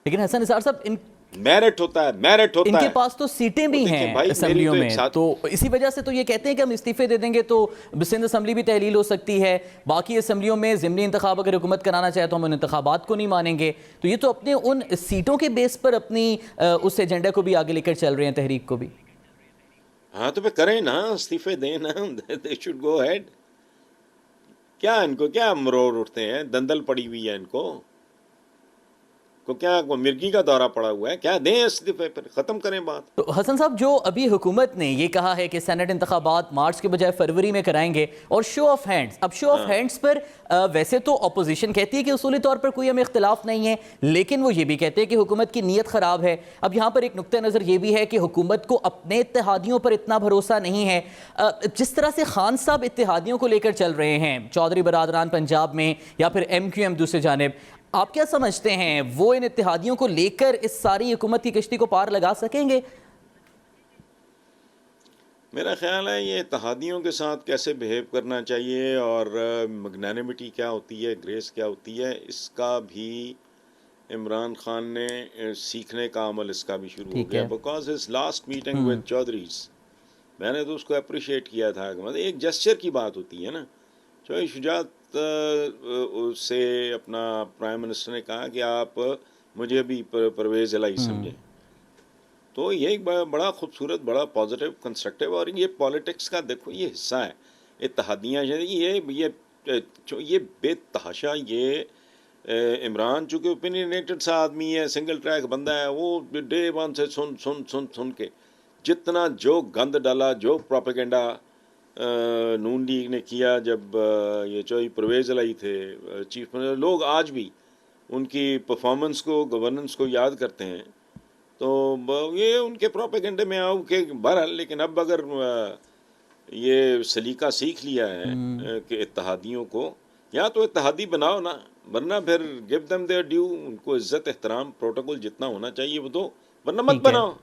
लेकिन हसन निसार साहब, इन मेरिट होता है, मेरिट होता इनके है। पास तो सीटें भी हैं असेंबलियों में, तो इसी वजह से तो ये कहते हैं कि हम इस्तीफे दे देंगे तो सिंध असेंबली भी तहलील हो सकती है। बाकी असेंबलियों में ज़िमनी इंतखाब अगर हुकूमत कराना चाहे तो हम उन इंतखाबात को नहीं मानेंगे। तो ये तो अपने उन सीटों के बेस पर अपनी उस एजेंडा को भी आगे लेकर चल रहे हैं, तहरीक को भी। हाँ तो फिर करें ना, इस्तीफे दें ना, दे शुड गो अहेड। क्या इनको क्या मरोड़ उठते हैं? दंदल पड़ी हुई है इनको को, क्या को मिर्गी का दौरा पड़ा हुआ है? क्या दें इस्तीफे पर, ख़त्म करें बात। तो हसन साहब, जो अभी हुकूमत ने ये कहा है कि सेनेट इंतखाबात मार्च के बजाय फरवरी में कराएंगे और शो ऑफ हैंड्स, अब शो ऑफ हैंड्स पर वैसे तो अपोजिशन कहती है कि उसूली तौर पर कोई हमें इख्तिलाफ नहीं है, लेकिन वो ये भी कहते हैं कि हुकूमत की नीयत ख़राब है। अब यहाँ पर एक नुक्ता नज़र ये भी है कि हुकूमत को अपने इत्तेहादियों पर इतना भरोसा नहीं है। जिस तरह से खान साहब इत्तेहादियों को लेकर चल रहे हैं, चौधरी बरादरान पंजाब में या फिर MQM दूसरी जानिब, आप क्या समझते हैं वो इन इत्तेहादियों को लेकर इस सारी हुकूमत की कश्ती को पार लगा सकेंगे? मेरा ख्याल है ये इत्तेहादियों के साथ कैसे बिहेव करना चाहिए और मैग्नानिमिटी क्या होती है, ग्रेस क्या होती है, इसका भी इमरान खान ने सीखने का अमल इसका भी शुरू हो गया। Because his last meeting with Chaudharys, मैंने तो उसको अप्रिशिएट किया था। मतलब एक जेस्चर की बात होती है ना। चौधरी शुजात से अपना प्राइम मिनिस्टर ने कहा कि आप मुझे भी परवेज़ इलाही समझें, तो ये एक बड़ा खूबसूरत, बड़ा पॉजिटिव, कंस्ट्रक्टिव, और ये पॉलिटिक्स का देखो ये हिस्सा है। इत्तेहादियाँ ये बेतहाशा, ये इमरान चूँकि ओपिनियनेटेड सा आदमी है, सिंगल ट्रैक बंदा है, वो डे वन से सुन के जितना जो गंद डाला, जो प्रोपेगेंडा नून लीग ने किया जब ये चौधरी परवेज़ इलाही थे चीफ मिनिस्टर, लोग आज भी उनकी परफॉर्मेंस को, गवर्नेंस को याद करते हैं। तो ये उनके प्रोपेगेंडे में आओ के बहरहाल, लेकिन अब अगर ये सलीका सीख लिया है कि इत्तेहादियों को या तो इत्तेहादी बनाओ ना, वरना फिर गिव देम देयर ड्यू, उनको इज्जत, एहतराम, प्रोटोकॉल जितना होना चाहिए वो दो, वरना मत बनाओ।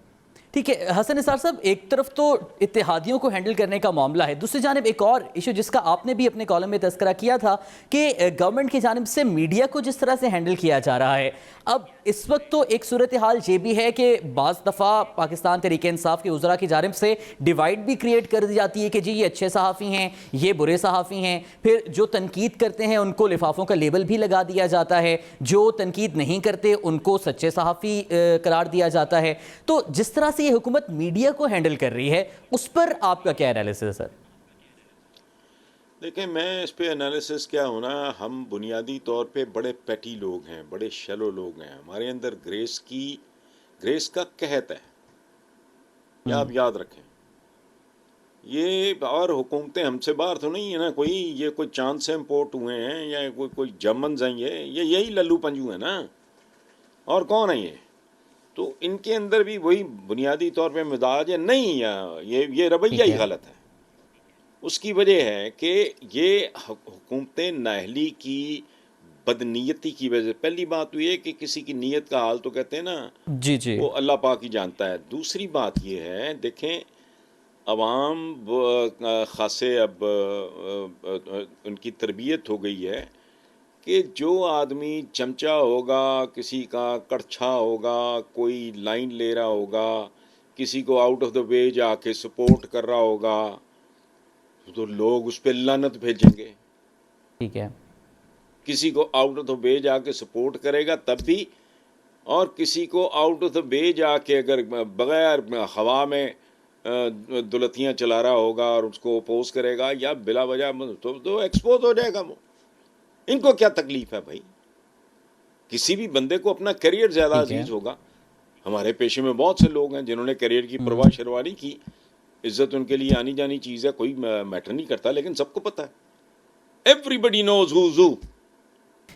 ठीक है हसन निसार साहब, एक तरफ तो इत्तेहादियों को हैंडल करने का मामला है, दूसरी जानिब एक और इशू जिसका आपने भी अपने कॉलम में तस्करा किया था कि गवर्नमेंट की जानिब से मीडिया को जिस तरह से हैंडल किया जा रहा है। अब इस वक्त तो एक सूरत हाल ये भी है कि बाज़ दफ़ा पाकिस्तान तहरीक इंसाफ के उज़रा की जानिब से डिवाइड भी क्रिएट कर दी जाती है कि जी ये अच्छे सहाफ़ी हैं, ये बुरे सहाफ़ी हैं। फिर जो तनकीद करते हैं उनको लिफाफों का लेबल भी लगा दिया जाता है, जो तनकीद नहीं करते उनको सच्चे सहाफ़ी करार दिया जाता है। तो जिस तरह से ये हुकूमत मीडिया को हैंडल कर रही है, उस पर आपका क्या एनालिसिस है सर? देखिए, मैं इस पे एनालिसिस क्या होना, हम बुनियादी तौर पे बड़े पैटी लोग हैं, बड़े शैलो लोग हैं, हमारे अंदर ग्रेस का कहत है, ये आप याद रखें। ये और हुकूमतें हमसे बाहर तो नहीं है ना कोई, ये कोई चांद से इम्पोर्ट हुए हैं या कोई जर्मन हैं, ये यही लल्लू पंजू है ना। और कौन है ये? तो इनके अंदर भी वही बुनियादी तौर पे मिजाज है नहीं, ये रवैया ही है। गलत है। उसकी वजह है कि ये हुकूमतें नाअहली की बदनीयती की वजह। पहली बात तो ये कि किसी की नीयत का हाल तो कहते हैं ना जी जी वो अल्लाह पाक ही जानता है। दूसरी बात ये है, देखें अवाम खासे अब उनकी तरबियत हो गई है कि जो आदमी चमचा होगा, किसी का कड़छा होगा, कोई लाइन ले रहा होगा, किसी को आउट ऑफ द वे जाके सपोर्ट कर रहा होगा, तो लोग उस पर लानत भेजेंगे। ठीक है। किसी को आउट ऑफ द वे जाके सपोर्ट करेगा तब भी, और किसी को आउट ऑफ द वे जाके अगर बगैर हवा में दुलतियाँ चला रहा होगा और उसको अपोज करेगा या बिला वजह तो एक्सपोज हो जाएगा वो। इनको क्या तकलीफ है भाई? किसी भी बंदे को अपना करियर ज़्यादा ठीक है। अजीज होगा। हमारे पेशे में बहुत से लोग हैं जिन्होंने करियर की परवाह शरवा नहीं की। इज्जत उनके लिए आनी जानी चीज़ है, कोई मैटर नहीं करता, लेकिन सबको पता है, everybody knows who is who.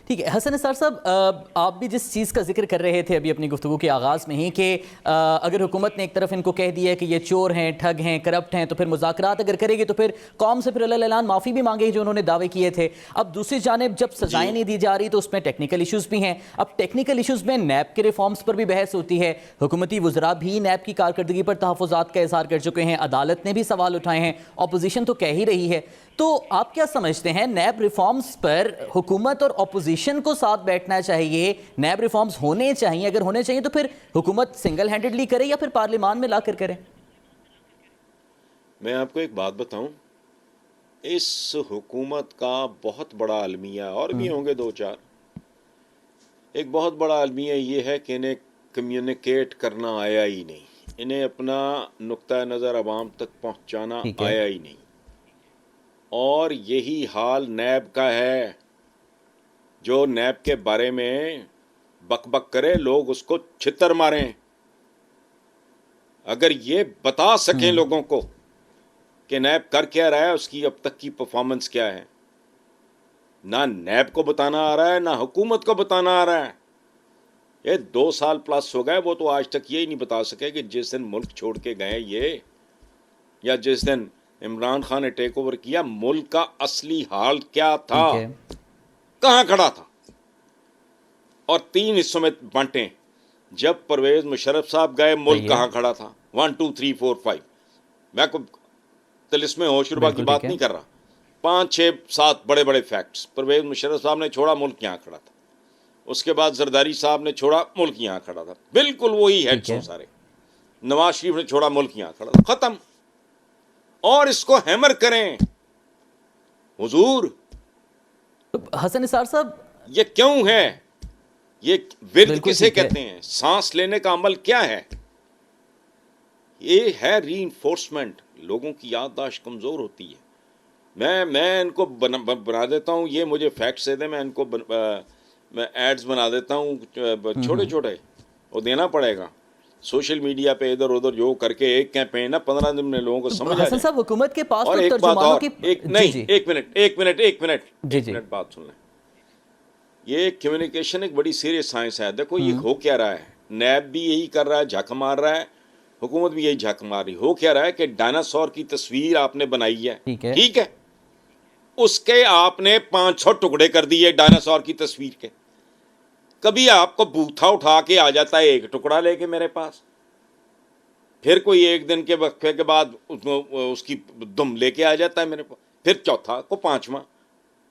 ठीक है हसन निसार साहब, आप भी जिस चीज़ का जिक्र कर रहे थे अभी अपनी गुफ्तगू के आगाज़ में ही कि अगर हुकूमत ने एक तरफ इनको कह दिया कि ये चोर हैं, ठग हैं, करप्ट हैं, तो फिर मुज़ाकरात अगर करेगी तो फिर कौम से फिर अल्लाह माफ़ी भी मांगेगी जो उन्होंने दावे किए थे। अब दूसरी जानिब जब सजाएं नहीं दी जा रही तो उसमें टेक्निकल इशूज़ भी हैं। अब टेक्निकल इशूज़ में नैब के रिफॉर्म्स पर भी बहस होती है। हुकूमती वज़रा भी नैब की कारकर्दगी पर तहफ़्फ़ुज़ात का इज़हार कर चुके हैं, अदालत ने भी सवाल उठाए हैं, अपोजिशन तो कह ही रही है। तो आप क्या समझते हैं, नैब रिफॉर्म्स पर हुकूमत और अपोजिशन को साथ बैठना चाहिए? नैब रिफॉर्म्स होने चाहिए, अगर होने चाहिए तो फिर हुकूमत सिंगल हैंडेडली करे या फिर पार्लियामान में लाकर करे? मैं आपको एक बात बताऊं, इस हुकूमत का बहुत बड़ा अलमिया, और भी होंगे दो चार, एक बहुत बड़ा अलमिया ये है कि इन्हें कम्युनिकेट करना आया ही नहीं, इन्हें अपना नुक्ता नज़र अवाम तक पहुंचाना ठीक है। आया ही नहीं। और यही हाल नैब का है। जो नैब के बारे में बकबक करे लोग उसको छितर मारें। अगर ये बता सकें लोगों को कि नैब कर क्या रहा है, उसकी अब तक की परफॉर्मेंस क्या है, ना नैब को बताना आ रहा है ना हुकूमत को बताना आ रहा है। ये 2 साल प्लस हो गए, वो तो आज तक ये ही नहीं बता सके कि जिस दिन मुल्क छोड़ के गए ये, या जिस दिन इमरान खान ने टेक ओवर किया, मुल्क का असली हाल क्या था, ठीक है। कहां खड़ा था। और 3 हिस्सों में बांटे। जब परवेज मुशर्रफ साहब गए, मुल्क कहां खड़ा था, 1 2 3 4 5। मैं को तिलिस्मे होशरुबा की बिल्कुल बात ठीक है। नहीं कर रहा, 5 6 7 बड़े बड़े फैक्ट्स। परवेज मुशर्रफ साहब ने छोड़ा, मुल्क यहाँ खड़ा था। उसके बाद जरदारी साहब ने छोड़ा, मुल्क यहाँ खड़ा था। बिल्कुल वही हेड्स है। हो सारे। नवाज शरीफ ने छोड़ा, मुल्क यहाँ खड़ा था, खत्म। और इसको हैमर करें हुजूर, तो हसन निसार साहब, ये क्यों है? ये विर्द बिल्कुल किसे ठीक है। कहते हैं? सांस लेने का अमल क्या है? ये है रीइंफोर्समेंट। लोगों की याददाश्त कमज़ोर होती है। मैं इनको बना देता हूँ, ये मुझे फैक्ट्स दे दें, मैं इनको मैं एड्स बना देता हूँ छोटे छोटे, वो देना पड़ेगा। सोशल मीडिया पे इधर उधर जो करके एक कैंपेन ना 15 दिन में लोगों को समझ आ हसन जाए। साहब, हुकूमत के पास और तो एक बात तर्जुमानों और, की एक नहीं, जी एक मिनट जी बात सुन लें। ये कम्युनिकेशन एक बड़ी सीरियस साइंस है। देखो ये हो क्या रहा है, नैब भी यही कर रहा है, झक मार रहा है, हुकूमत भी यही झक मार रही। हो क्या रहा है कि डायनासोर की तस्वीर आपने बनाई है, ठीक है, उसके आपने 500 टुकड़े कर दिए डायनासोर की तस्वीर के। कभी आपको बूथा उठा के आ जाता है एक टुकड़ा लेके मेरे पास, फिर कोई एक दिन के वक्फे के बाद उसकी दुम लेके आ जाता है मेरे पास, फिर चौथा को पांचवा।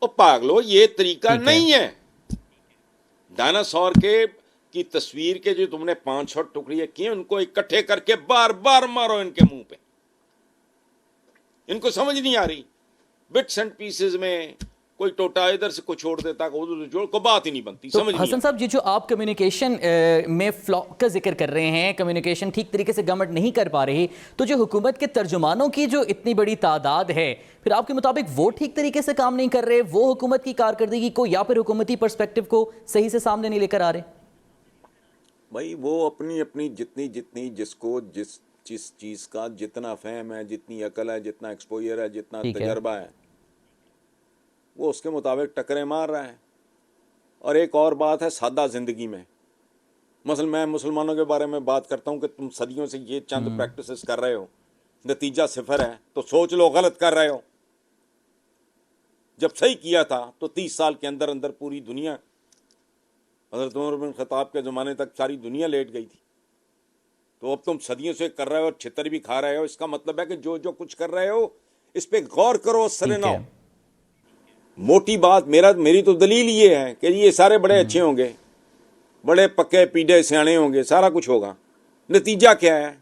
ओ पागलो, ये तरीका नहीं है। डायनासोर के की तस्वीर के जो तुमने 500 टुकड़े किए, उनको इकट्ठे करके बार बार मारो इनके मुंह पे। इनको समझ नहीं आ रही। बिट्स एंड पीसेस में कोई टोटा इधर से को छोड़ देता, उधर जोड़ को बात ही नहीं बनती। तो समझ हसन साहब, ये जो आप कम्युनिकेशन में फ्लॉ का जिक्र कर रहे हैं, कम्युनिकेशन ठीक तरीके से गवर्नमेंट नहीं कर पा रही, तो जो हुकूमत के तर्जुमानों की जो इतनी बड़ी तादाद है, फिर आपके मुताबिक वो ठीक तरीके से काम नहीं कर रहे, वो हुकूमत की कारकर्दगी को या फिर हुकूमती पर्सपेक्टिव को सही से सामने नहीं लेकर आ रहे? भाई वो अपनी अपनी जितनी जिसको जिस चीज़ का जितना फहम है, जितनी अकल है, जितना एक्सपोजर है, जितना तजर्बा है, वो उसके मुताबिक टक्करें मार रहा है। और एक और बात है सादा ज़िंदगी में, मसलन मैं मुसलमानों के बारे में बात करता हूँ कि तुम सदियों से ये चंद प्रैक्टिसेस कर रहे हो, नतीजा सिफर है, तो सोच लो गलत कर रहे हो। जब सही किया था तो 30 साल के अंदर अंदर पूरी दुनिया, हज़रत उमर बिन खत्ताब के ज़माने तक सारी दुनिया लेट गई थी। तो अब तुम सदियों से कर रहे हो और छितर भी खा रहे हो। इसका मतलब है कि जो जो कुछ कर रहे हो इस पे गौर करो, असर ना हो। मोटी बात मेरी तो दलील ये है कि ये सारे बड़े अच्छे होंगे, बड़े पक्के पीढ़े सियाने होंगे, सारा कुछ होगा। नतीजा क्या है?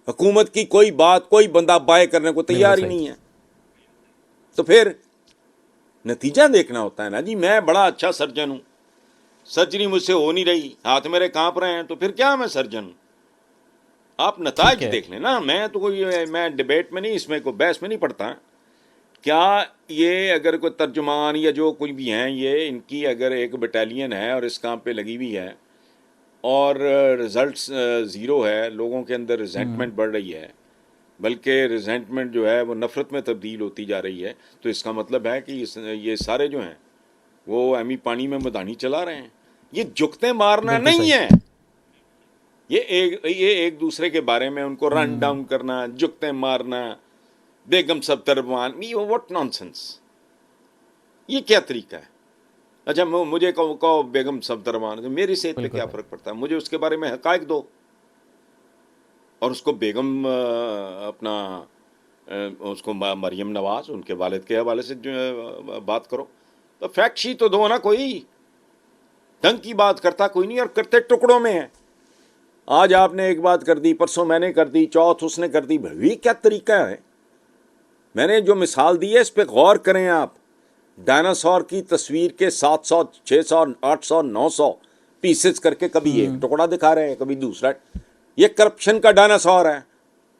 हुकूमत की कोई बात कोई बंदा बाय करने को तैयार ही नहीं है। तो फिर नतीजा देखना होता है ना जी। मैं बड़ा अच्छा सर्जन हूं, सर्जरी मुझसे हो नहीं रही, हाथ मेरे कांप रहे हैं, तो फिर क्या मैं सर्जन हूं? आप नताज देख लेना। मैं तो मैं डिबेट में नहीं, इसमें कोई बहस में नहीं पड़ता। क्या ये अगर कोई तर्जुमान या जो कोई भी हैं, ये इनकी अगर एक बटालियन है और इस काम पे लगी हुई है और रिजल्ट्स ज़ीरो है, लोगों के अंदर रिजेंटमेंट बढ़ रही है, बल्कि रिजेंटमेंट जो है वो नफ़रत में तब्दील होती जा रही है, तो इसका मतलब है कि ये सारे जो हैं वो एमी पानी में मदानी चला रहे हैं। ये जुगते मारना नहीं है, ये एक दूसरे के बारे में उनको रन डाउन करना, जुगते मारना, बेगम सफ्दरवान, व्हाट नॉनसेंस। ये क्या तरीका है? अच्छा मुझे कहो बेगम सफ्दरवान, तो मेरी सेहत पे क्या फ़र्क पड़ता है? मुझे उसके बारे में हक़ाइक़ दो और उसको बेगम उसको मरियम नवाज उनके वालिद के हवाले से बात करो। तो फैक्ट शीट तो दो ना। कोई ढंग की बात करता कोई नहीं और करते टुकड़ों में है। आज आपने एक बात कर दी, परसों मैंने कर दी, चौथ उसने कर दी। भाई क्या तरीका है? मैंने जो मिसाल दी है इस पे गौर करें आप। डायनासोर की तस्वीर के 700, 600, 800, 900 पीसेस करके कभी एक टुकड़ा दिखा रहे हैं, कभी दूसरा। ये करप्शन का डायनासोर है,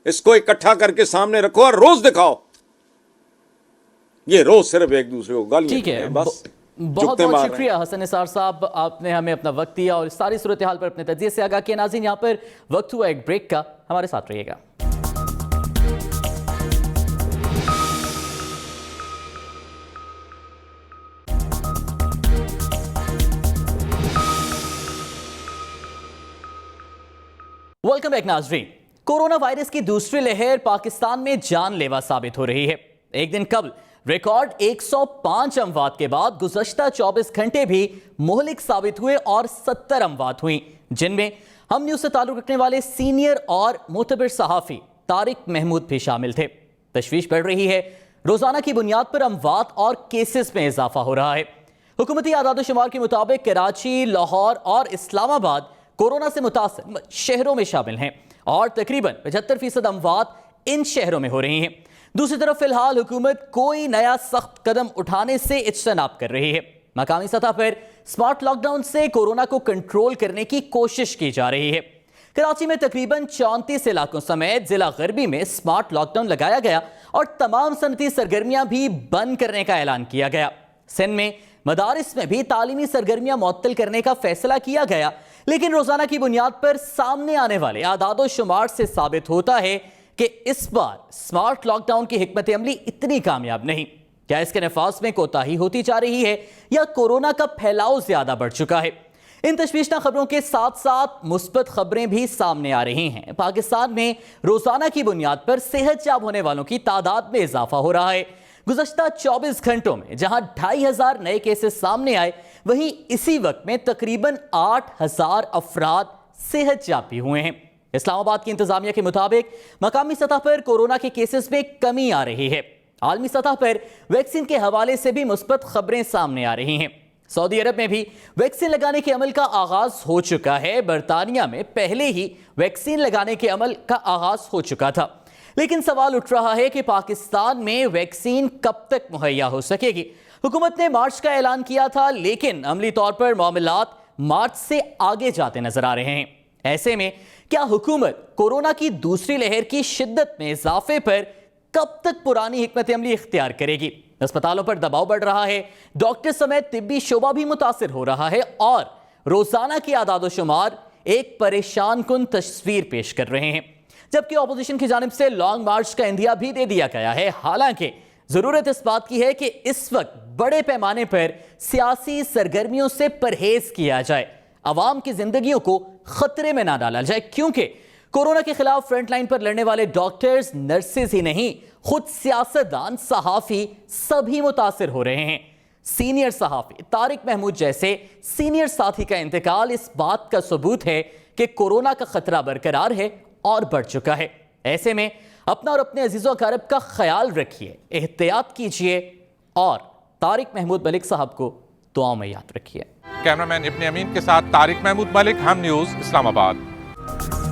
इसको इकट्ठा करके सामने रखो और रोज दिखाओ। ये रोज सिर्फ एक दूसरे को गालियां। ठीक है, बस बहुत बहुत शुक्रिया हसन निसार साहब, आपने हमें अपना वक्त दिया और इस सारी सूरत हाल पर अपने तजिए से आगाह किया। नाज़रीन, यहाँ पर वक्त हुआ एक ब्रेक का, हमारे साथ रहिएगा। वेलकम बैक नाज़रीन। कोरोना वायरस की दूसरी लहर पाकिस्तान में जानलेवा साबित हो रही है। एक दिन कबल रिकॉर्ड 105 अमवात के बाद गुज़श्ता 24 घंटे भी मुहलिक साबित हुए और 70 अमवात हुई, जिनमें हम न्यूज़ से ताल्लुक़ रखने वाले सीनियर और मोतबर सहाफ़ी तारिक महमूद भी शामिल थे। तशवीश बढ़ रही है, रोज़ाना की बुनियाद पर अमवात और केसेस में इजाफा हो रहा है। हुकूमती आदाद-ओ-शुमार के मुताबिक कराची, लाहौर और इस्लामाबाद कोरोना से मुतासर शहरों में शामिल हैं और तकरीबन 75% अमवात इन शहरों में हो रही हैं। दूसरी तरफ फिलहाल हुकूमत कोई नया सख्त कदम उठाने से इज्तनाब कर रही है। मकामी सतह पर स्मार्ट लॉकडाउन से कोरोना को कंट्रोल करने की कोशिश की जा रही है। कराची में तकरीबन 34 इलाकों समेत जिला गरबी में स्मार्ट लॉकडाउन लगाया गया और तमाम सनती सरगर्मियां भी बंद करने का ऐलान किया गया। सिंध में मदारिस में भी तालीमी सरगर्मियां मुअत्तल करने का फैसला किया गया, लेकिन रोजाना की बुनियाद पर सामने आने वाले आदादो शुमार से साबित होता है कि इस बार स्मार्ट लॉकडाउन की हिकमत अमली इतनी कामयाब नहीं। क्या इसके नफाज में कोताही होती जा रही है या कोरोना का फैलाव ज्यादा बढ़ चुका है? इन तशवीशनाक खबरों के साथ साथ मुस्बत खबरें भी सामने आ रही हैं। पाकिस्तान में रोजाना की बुनियाद पर सेहतयाब होने वालों की तादाद में इजाफा हो रहा है। गुज़श्ता 24 घंटों में जहां 2500 नए केसेस सामने आए, वहीं इसी वक्त में तकरीबन 8000 अफराद सेहतयाब भी हुए हैं। इस्लामाबाद की इंतजामिया के मुताबिक मकामी सतह पर कोरोना के केसेस में कमी आ रही है। आलमी सतह पर वैक्सीन के हवाले से भी मुस्बत खबरें सामने आ रही हैं। सऊदी अरब में भी वैक्सीन लगाने के अमल का आगाज हो चुका है। बरतानिया में पहले ही वैक्सीन लगाने के अमल का आगाज हो चुका था, लेकिन सवाल उठ रहा है कि पाकिस्तान में वैक्सीन कब तक मुहैया हो सकेगी। हुकूमत ने मार्च का ऐलान किया था, लेकिन अमली तौर पर मामलात मार्च से आगे जाते नजर आ रहे हैं। ऐसे में क्या हुकूमत कोरोना की दूसरी लहर की शिद्दत में इजाफे पर कब तक पुरानी हिकमत अमली इख्तियार करेगी? अस्पतालों पर दबाव बढ़ रहा है, डॉक्टर समेत तिब्बी शोबा भी मुतासिर हो रहा है और रोजाना की आदादोशुमार एक परेशान कुन तस्वीर पेश कर रहे हैं। जबकि ऑपोजिशन की जानिब से लॉन्ग मार्च का इंदिया भी दे दिया गया है। हालांकि जरूरत इस बात की है कि इस वक्त बड़े पैमाने पर सियासी सरगर्मियों से परहेज किया जाए। आवाम की जिंदगियों को खतरे में ना डाला जाए, क्योंकि कोरोना के खिलाफ फ्रंट लाइन पर लड़ने वाले डॉक्टर्स, नर्सेज ही नहीं, खुद सियासतदान, सहाफी सभी मुतासिर हो रहे हैं। सीनियर सहाफी तारिक महमूद जैसे सीनियर साथी का इंतकाल इस बात का सबूत है कि कोरोना का खतरा बरकरार है और बढ़ चुका है। ऐसे में अपना और अपने अजीजों अकारब का ख्याल रखिए, एहतियात कीजिए और तारिक महमूद मलिक साहब को दुआओं में याद रखिए। कैमरामैन इब्ने अमीन के साथ तारिक महमूद मलिक, हम न्यूज़, इस्लामाबाद।